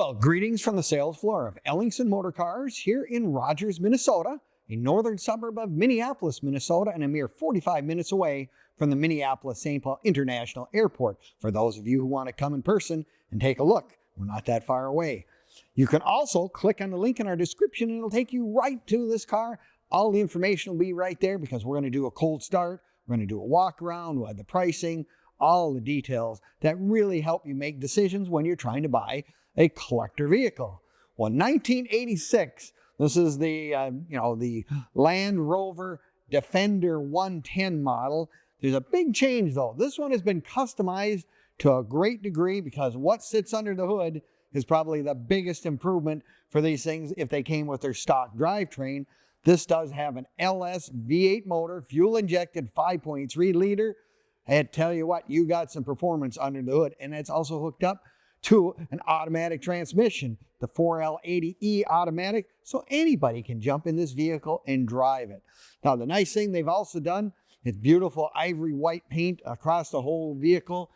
Well, greetings from the sales floor of Ellingson Motor Cars here in Rogers, Minnesota, a northern suburb of Minneapolis, Minnesota, and a mere 45 minutes away from the Minneapolis-St. Paul International Airport. For those of you who want to come in person and take a look, we're not that far away. You can also click on the link in our description and it'll take you right to this car. All the information will be right there because we're going to do a cold start. We're going to do a walk around, we'll have the pricing, all the details that really help you make decisions when you're trying to buy a collector vehicle. Well, 1986, this is the, the Land Rover Defender 110 model. There's a big change though. This one has been customized to a great degree because what sits under the hood is probably the biggest improvement for these things if they came with their stock drivetrain. This does have an LS V8 motor, fuel injected 5.3 liter. I tell you what, you got some performance under the hood, and it's also hooked up to an automatic transmission, the 4L80E automatic, so anybody can jump in this vehicle and drive it. Now, the nice thing they've also done is beautiful ivory white paint across the whole vehicle.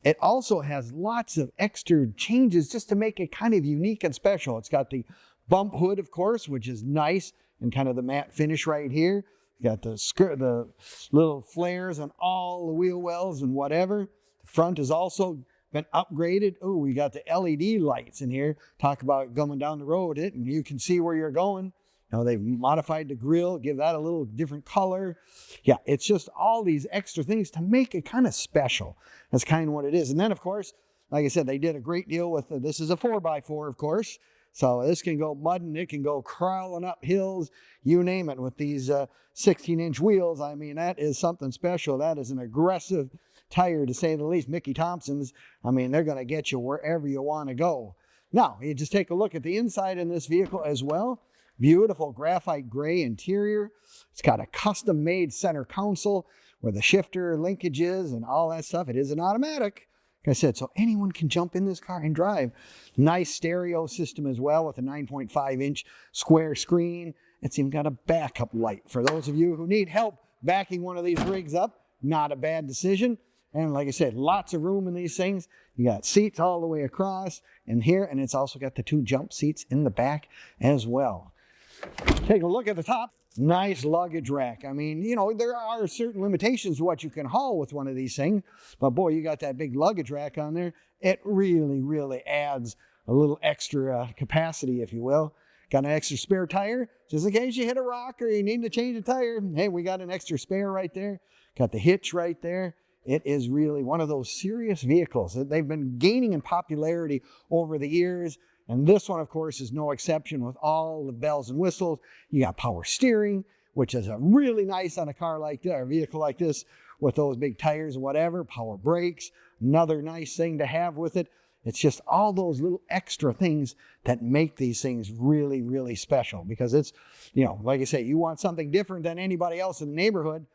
It also has lots of extra changes just to make it kind of unique and special. It's got the bump hood, of course, which is nice, and kind of the matte finish right here. You got the little flares on all the wheel wells and whatever. The front is also been upgraded. Oh, we got the LED lights in here. Talk about going down the road, and you can see where you're going. Now they've modified the grille, give that a little different color. Yeah, it's just all these extra things to make it kind of special. That's kind of what it is. And then, of course, like I said, they did a great deal with this is a 4x4, of course. So this can go mudding, it can go crawling up hills, you name it, with these 16-inch wheels. I mean, that is something special. That is an aggressive tire, to say the least. Mickey Thompson's, I mean, they're going to get you wherever you want to go. Now, you just take a look at the inside in this vehicle as well. Beautiful graphite gray interior. It's got a custom-made center console where the shifter linkage is and all that stuff. It is an automatic, like I said, so anyone can jump in this car and drive. Nice stereo system as well with a 9.5-inch square screen. It's even got a backup light. For those of you who need help backing one of these rigs up, not a bad decision. And like I said, lots of room in these things. You got seats all the way across and here, and it's also got the 2 jump seats in the back as well. Take a look at the top. Nice luggage rack. I mean, there are certain limitations to what you can haul with one of these things, but boy, you got that big luggage rack on there. It really, really adds a little extra capacity, if you will. Got an extra spare tire, just in case you hit a rock or you need to change a tire. Hey, we got an extra spare right there. Got the hitch right there. It is really one of those serious vehicles. They've been gaining in popularity over the years. And this one, of course, is no exception with all the bells and whistles. You got power steering, which is a really nice on a car like this, or a vehicle like this, with those big tires and whatever. Power brakes, another nice thing to have with it. It's just all those little extra things that make these things really, really special. Because it's, like I say, you want something different than anybody else in the neighborhood.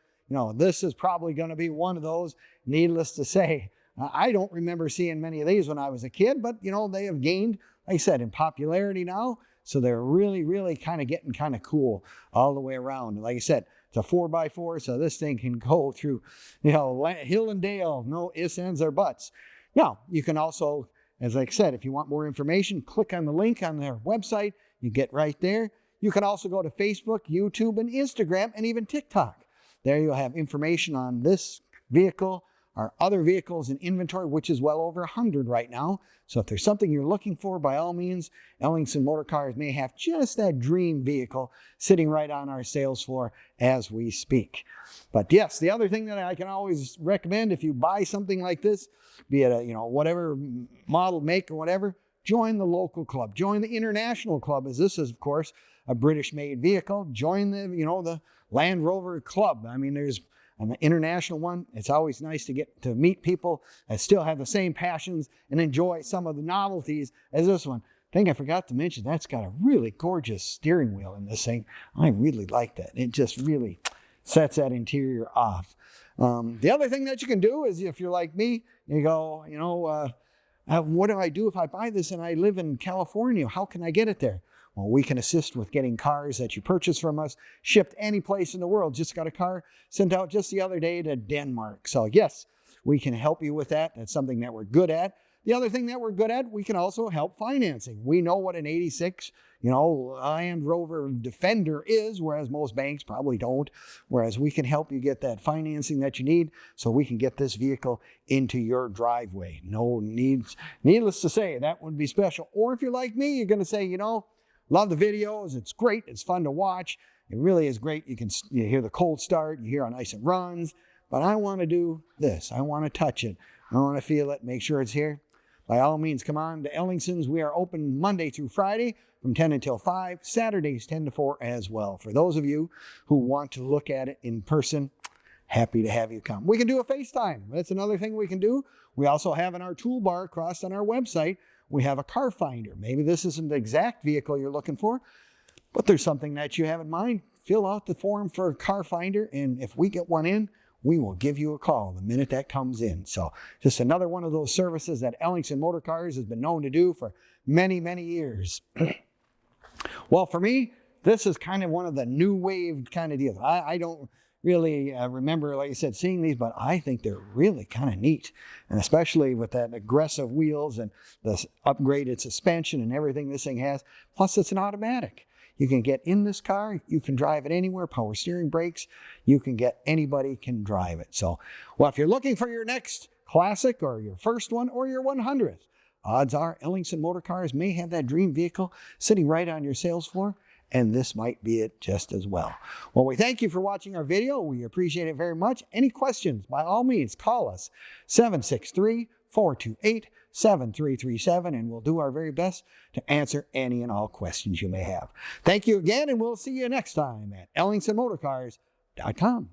This is probably going to be one of those. Needless to say, I don't remember seeing many of these when I was a kid, but they have gained, like I said, in popularity now. So they're really, really kind of getting kind of cool all the way around. And like I said, it's a 4x4, so this thing can go through, hill and dale, no ifs, ands, or buts. Now, you can also, as I said, if you want more information, click on the link on their website. You get right there. You can also go to Facebook, YouTube, and Instagram, and even TikTok. There you'll have information on this vehicle, our other vehicles in inventory, which is well over 100 right now. So if there's something you're looking for, by all means, Ellingson Motor Cars may have just that dream vehicle sitting right on our sales floor as we speak. But yes, the other thing that I can always recommend if you buy something like this, be it a, whatever model, make, or whatever, join the local club. Join the international club, as this is, of course, a British-made vehicle. Join the, the Land Rover Club. I mean, there's an international one. It's always nice to get to meet people that still have the same passions and enjoy some of the novelties as this one. I think I forgot to mention, that's got a really gorgeous steering wheel in this thing. I really like that. It just really sets that interior off. The other thing that you can do is, if you're like me, you go, what do I do if I buy this and I live in California? How can I get it there? Well, we can assist with getting cars that you purchase from us shipped any place in the world. Just got a car sent out just the other day to Denmark. So yes, we can help you with that. That's something that we're good at. the other thing that we're good at, we can also help financing. We know what an 86, Land Rover Defender is, whereas most banks probably don't. Whereas we can help you get that financing that you need so we can get this vehicle into your driveway. Needless to say, that would be special. Or if you're like me, you're going to say, love the videos. It's great. It's fun to watch. It really is great. You hear the cold start. You hear how nice it runs. But I want to do this. I want to touch it. I want to feel it, make sure it's here. By all means, come on to Ellingson's. We are open Monday through Friday from 10 until 5, Saturdays 10 to 4 as well. For those of you who want to look at it in person, happy to have you come. We can do a FaceTime. That's another thing we can do. We also have in our toolbar across on our website, we have a car finder. Maybe this isn't the exact vehicle you're looking for, but there's something that you have in mind. Fill out the form for a car finder, and if we get one in, we will give you a call the minute that comes in. So just another one of those services that Ellingson Motor Cars has been known to do for many, many years. Well, for me, this is kind of one of the new wave kind of deals. I don't really remember, like I said, seeing these, but I think they're really kind of neat. And especially with that aggressive wheels and the upgraded suspension and everything this thing has. Plus, it's an automatic. You can get in this car, you can drive it anywhere, power steering, brakes, anybody can drive it. So, well, if you're looking for your next classic or your first one or your 100th, odds are Ellingson Motor Cars may have that dream vehicle sitting right on your sales floor, and this might be it just as well. Well, we thank you for watching our video. We appreciate it very much. Any questions, by all means, call us 763-428-7337, and we'll do our very best to answer any and all questions you may have. Thank you again, and we'll see you next time at EllingsonMotorCars.com.